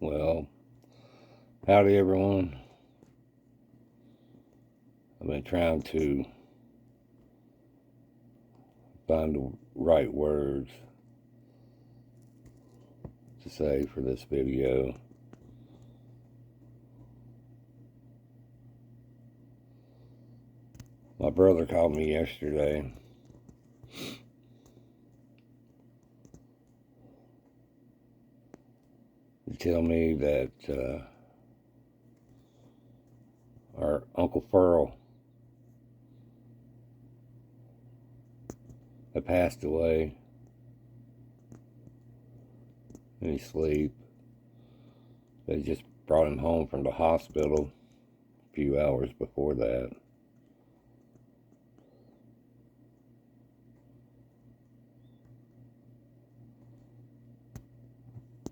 Well, howdy everyone. I've been trying to find the right words to say for this video. My brother called me yesterday to tell me that our Uncle Ferrell had passed away in his sleep. They just brought him home from the hospital a few hours before that.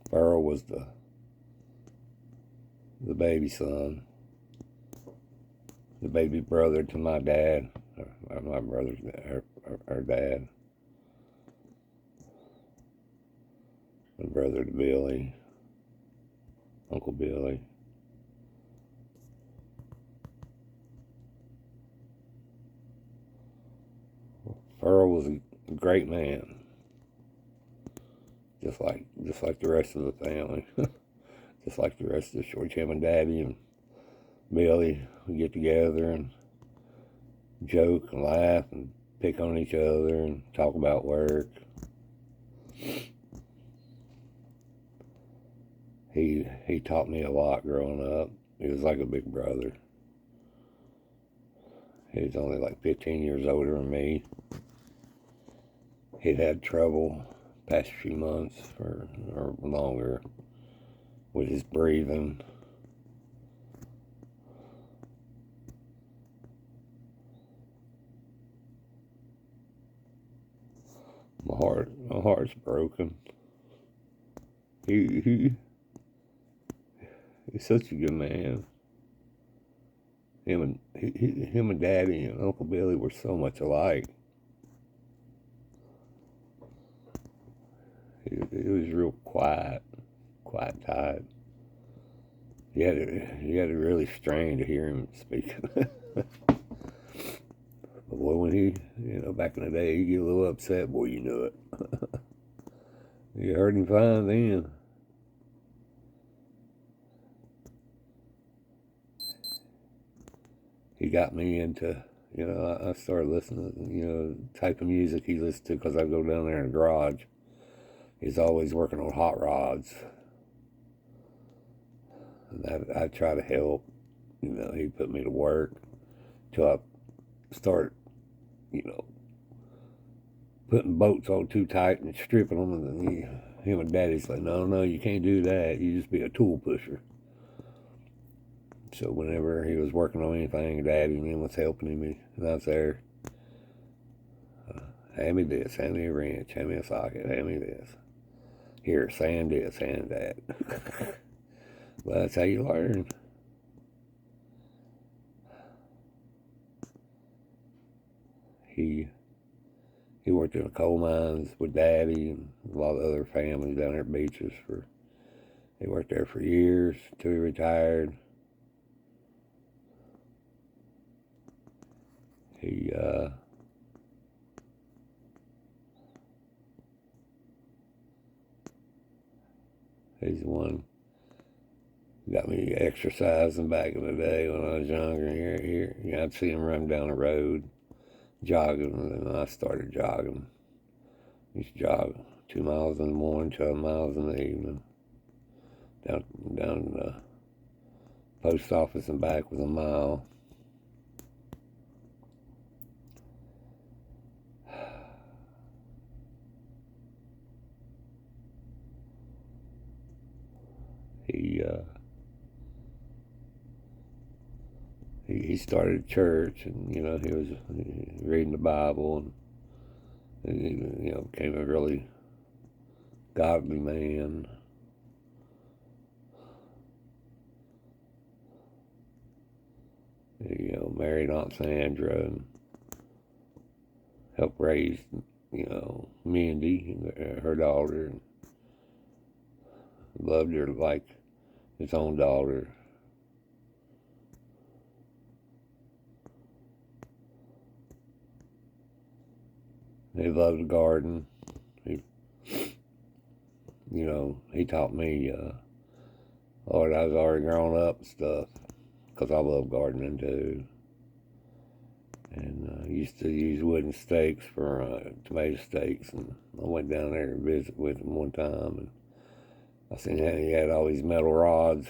Ferrell was the baby son, the baby brother to my dad, my brother's our dad, my brother to Billy, Uncle Billy. Ferrell was a great man, just like the rest of the family, just like the rest of the Short Him and Daddy and Billy would get together and joke and laugh and pick on each other and talk about work. He taught me a lot growing up. He was like a big brother. He was only like 15 years older than me. He'd had trouble past few months or longer with his breathing. My heart's broken. He's such a good man. Him and Daddy and Uncle Billy were so much alike. He was real quiet type. You had to really strain to hear him speaking. But boy, when he, back in the day, he'd get a little upset, boy, you knew it. You heard him fine then. He got me into, I started listening to, type of music he listened to, because I go down there in the garage. He's always working on hot rods. And I try to help. He put me to work till I start, putting bolts on too tight and stripping them. And then him and Daddy's like, no, you can't do that. You just be a tool pusher. So whenever he was working on anything, Daddy and him was helping him, and I was there. Hand me this, hand me a wrench, hand me a socket, hand me this. Here, sand this, sand that. Well, that's how you learn. He worked in the coal mines with Daddy and a lot of other families down there at Beaches. He worked there for years until he retired. He's the one who got me exercising back in the day when I was younger. Here, I'd see him run down the road, jogging, and then I started jogging. I used to jog 2 miles in the morning, 12 miles in the evening. Down the post office and back was a mile. He started church, and he was reading the Bible, and he became a really godly man. He married Aunt Sandra and helped raise Mindy, her daughter, and loved her like his own daughter. He loved the garden. He, he taught me, Lord, I was already grown up and stuff, because I love gardening too. And I used to use wooden stakes for tomato stakes, and I went down there to visit with him one time, and I seen he had all these metal rods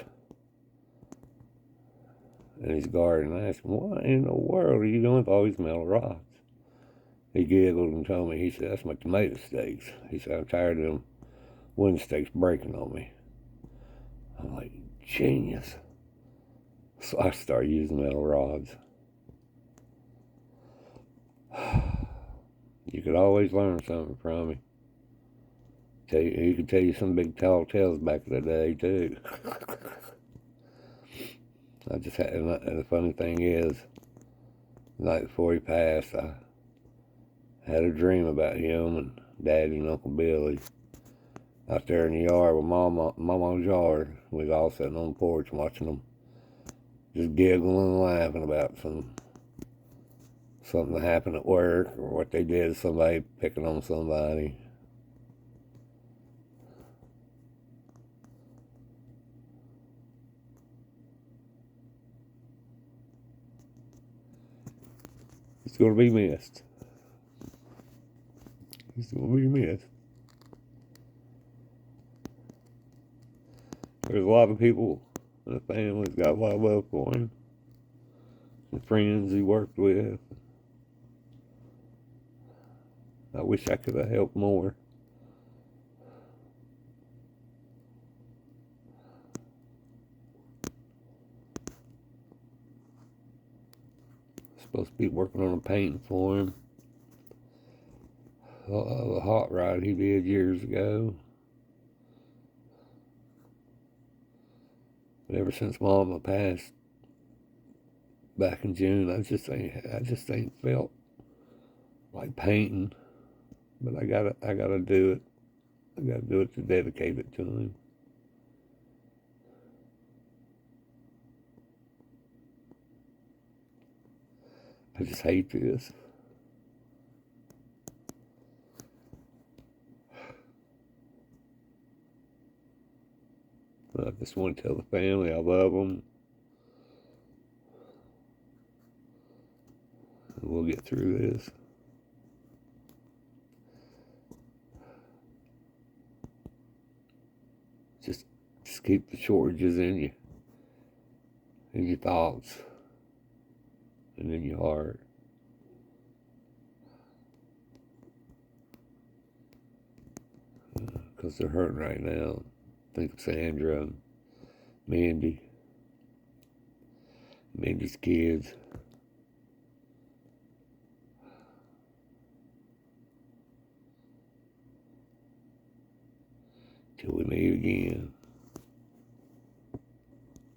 in his garden. I asked him, what in the world are you doing with all these metal rods? He giggled and told me, he said, that's my tomato stakes. He said, I'm tired of them wooden stakes breaking on me. I'm like, genius. So I started using metal rods. You could always learn something from him. He could tell you some big tall tales back in the day, too. And the funny thing is, the night before he passed, I had a dream about him and Daddy and Uncle Billy out there in the yard with Mama's yard. We was all sitting on the porch watching them, just giggling and laughing about something that happened at work or what they did to somebody picking on somebody. He's going to be missed. He's going to be missed. There's a lot of people in the family that's got a lot of love for him. And friends he worked with. I wish I could have helped more. Supposed to be working on a painting for him. A hot rod he did years ago. But ever since Mama passed back in June, I just ain't felt like painting. But I gotta do it. I gotta do it to dedicate it to him. I just hate this. I just want to tell the family I love them. And we'll get through this. Just keep the shortages in your thoughts, and in your heart. Because they're hurting right now. Think of Sandra and Mandy's kids. Till we meet again.